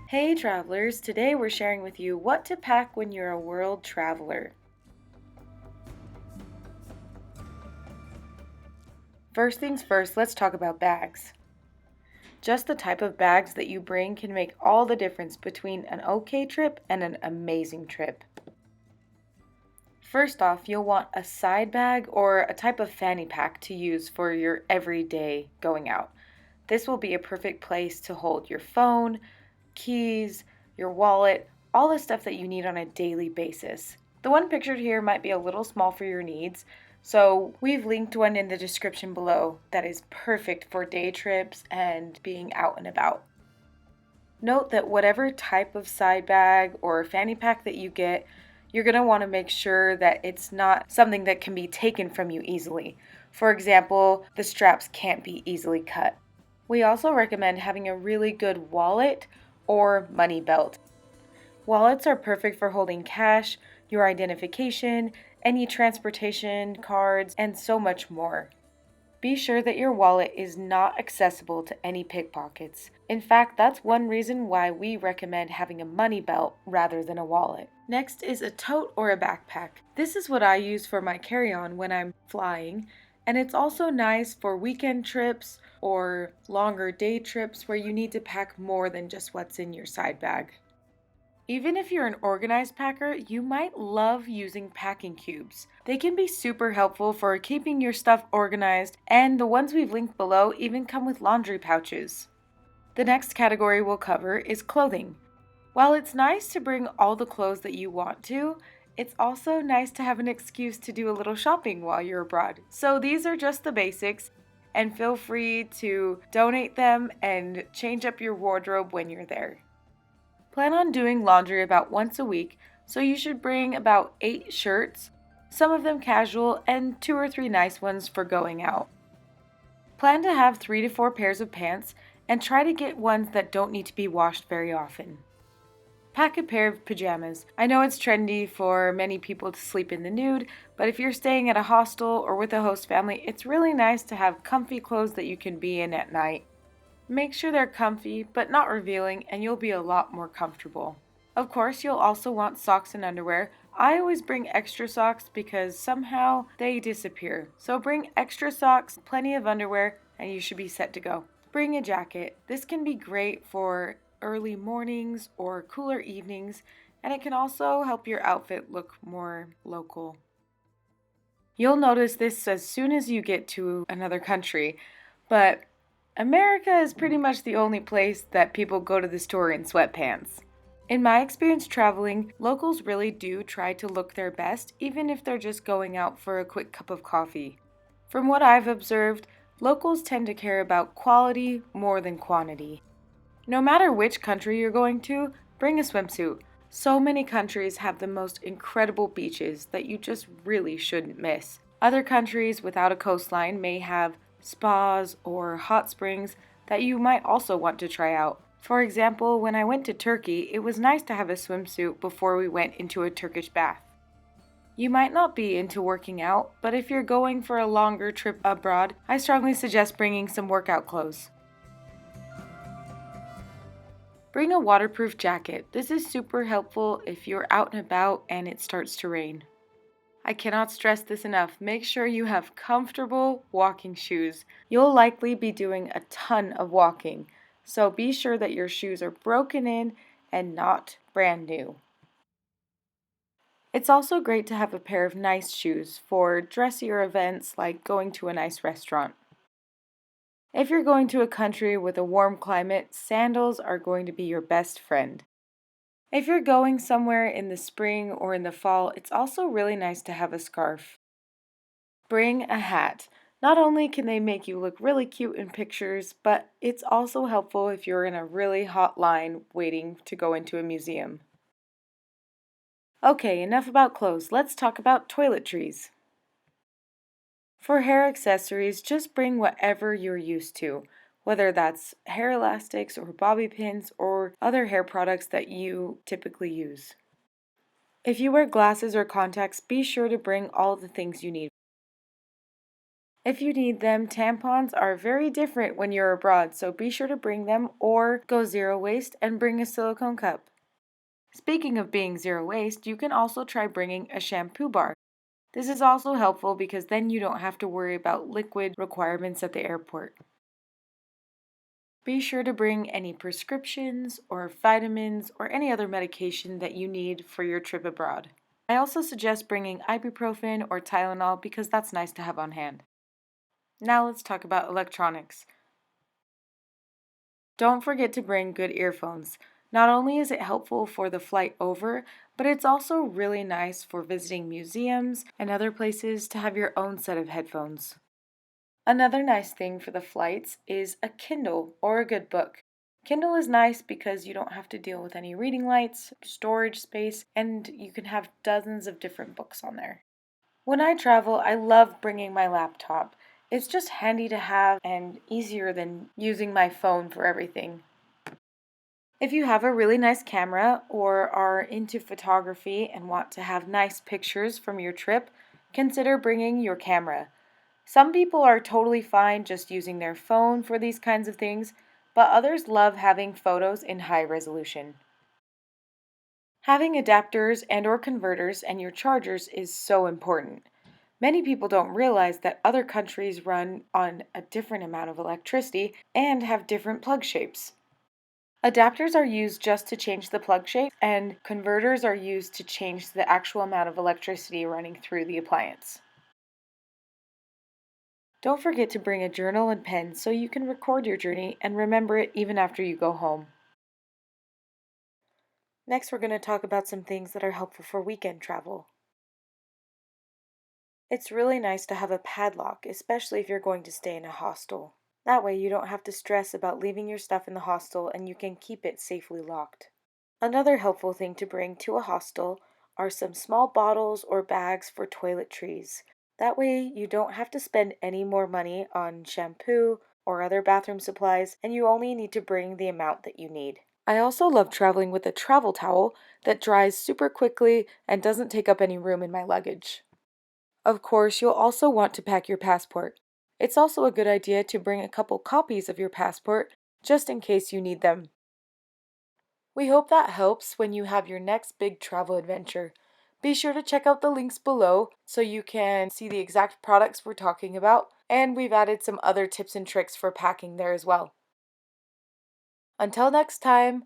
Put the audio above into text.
Hey travelers, today we're sharing with you what to pack when you're a world traveler. First things first, let's talk about bags. Just the type of bags that you bring can make all the difference between an okay trip and an amazing trip. First off, you'll want a side bag or a type of fanny pack to use for your everyday going out. This will be a perfect place to hold your phone, keys, your wallet, all the stuff that you need on a daily basis. The one pictured here might be a little small for your needs, so we've linked one in the description below that is perfect for day trips and being out and about. Note that whatever type of side bag or fanny pack that you get, you're going to want to make sure that it's not something that can be taken from you easily. For example, the straps can't be easily cut. We also recommend having a really good wallet or money belt. Wallets are perfect for holding cash, your identification, any transportation cards, and so much more. Be sure that your wallet is not accessible to any pickpockets. In fact, that's one reason why we recommend having a money belt rather than a wallet. Next is a tote or a backpack. This is what I use for my carry-on when I'm flying, and it's also nice for weekend trips or longer day trips where you need to pack more than just what's in your side bag. Even if you're an organized packer, you might love using packing cubes. They can be super helpful for keeping your stuff organized, and the ones we've linked below even come with laundry pouches. The next category we'll cover is clothing. While it's nice to bring all the clothes that you want to, it's also nice to have an excuse to do a little shopping while you're abroad. So these are just the basics, and feel free to donate them and change up your wardrobe when you're there. Plan on doing laundry about once a week, so you should bring about 8 shirts, some of them casual, and 2 or 3 nice ones for going out. Plan to have 3 to 4 pairs of pants, and try to get ones that don't need to be washed very often. Pack a pair of pajamas. I know it's trendy for many people to sleep in the nude, but if you're staying at a hostel or with a host family, it's really nice to have comfy clothes that you can be in at night. Make sure they're comfy, but not revealing, and you'll be a lot more comfortable. Of course, you'll also want socks and underwear. I always bring extra socks because somehow they disappear. So bring extra socks, plenty of underwear, and you should be set to go. Bring a jacket. This can be great for early mornings or cooler evenings, and it can also help your outfit look more local. You'll notice this as soon as you get to another country, but America is pretty much the only place that people go to the store in sweatpants. In my experience traveling, locals really do try to look their best, even if they're just going out for a quick cup of coffee. From what I've observed, locals tend to care about quality more than quantity. No matter which country you're going to, bring a swimsuit. So many countries have the most incredible beaches that you just really shouldn't miss. Other countries without a coastline may have spas or hot springs that you might also want to try out. For example, when I went to Turkey, it was nice to have a swimsuit before we went into a Turkish bath. You might not be into working out, but if you're going for a longer trip abroad, I strongly suggest bringing some workout clothes. Bring a waterproof jacket. This is super helpful if you're out and about and it starts to rain. I cannot stress this enough. Make sure you have comfortable walking shoes. You'll likely be doing a ton of walking, so be sure that your shoes are broken in and not brand new. It's also great to have a pair of nice shoes for dressier events like going to a nice restaurant. If you're going to a country with a warm climate, sandals are going to be your best friend. If you're going somewhere in the spring or in the fall, it's also really nice to have a scarf. Bring a hat. Not only can they make you look really cute in pictures, but it's also helpful if you're in a really hot line waiting to go into a museum. Okay, enough about clothes. Let's talk about toiletries. For hair accessories, just bring whatever you're used to, whether that's hair elastics or bobby pins or other hair products that you typically use. If you wear glasses or contacts, be sure to bring all the things you need. If you need them, tampons are very different when you're abroad, so be sure to bring them or go zero waste and bring a silicone cup. Speaking of being zero waste, you can also try bringing a shampoo bar. This is also helpful because then you don't have to worry about liquid requirements at the airport. Be sure to bring any prescriptions or vitamins or any other medication that you need for your trip abroad. I also suggest bringing ibuprofen or Tylenol because that's nice to have on hand. Now let's talk about electronics. Don't forget to bring good earphones. Not only is it helpful for the flight over, but it's also really nice for visiting museums and other places to have your own set of headphones. Another nice thing for the flights is a Kindle or a good book. Kindle is nice because you don't have to deal with any reading lights, storage space, and you can have dozens of different books on there. When I travel, I love bringing my laptop. It's just handy to have and easier than using my phone for everything. If you have a really nice camera or are into photography and want to have nice pictures from your trip, consider bringing your camera. Some people are totally fine just using their phone for these kinds of things, but others love having photos in high resolution. Having adapters and or converters and your chargers is so important. Many people don't realize that other countries run on a different amount of electricity and have different plug shapes. Adapters are used just to change the plug shape, and converters are used to change the actual amount of electricity running through the appliance. Don't forget to bring a journal and pen so you can record your journey and remember it even after you go home. Next, we're going to talk about some things that are helpful for weekend travel. It's really nice to have a padlock, especially if you're going to stay in a hostel. That way you don't have to stress about leaving your stuff in the hostel and you can keep it safely locked. Another helpful thing to bring to a hostel are some small bottles or bags for toiletries. That way you don't have to spend any more money on shampoo or other bathroom supplies, and you only need to bring the amount that you need. I also love traveling with a travel towel that dries super quickly and doesn't take up any room in my luggage. Of course, you'll also want to pack your passport. It's also a good idea to bring a couple copies of your passport just in case you need them. We hope that helps when you have your next big travel adventure. Be sure to check out the links below so you can see the exact products we're talking about, and we've added some other tips and tricks for packing there as well. Until next time,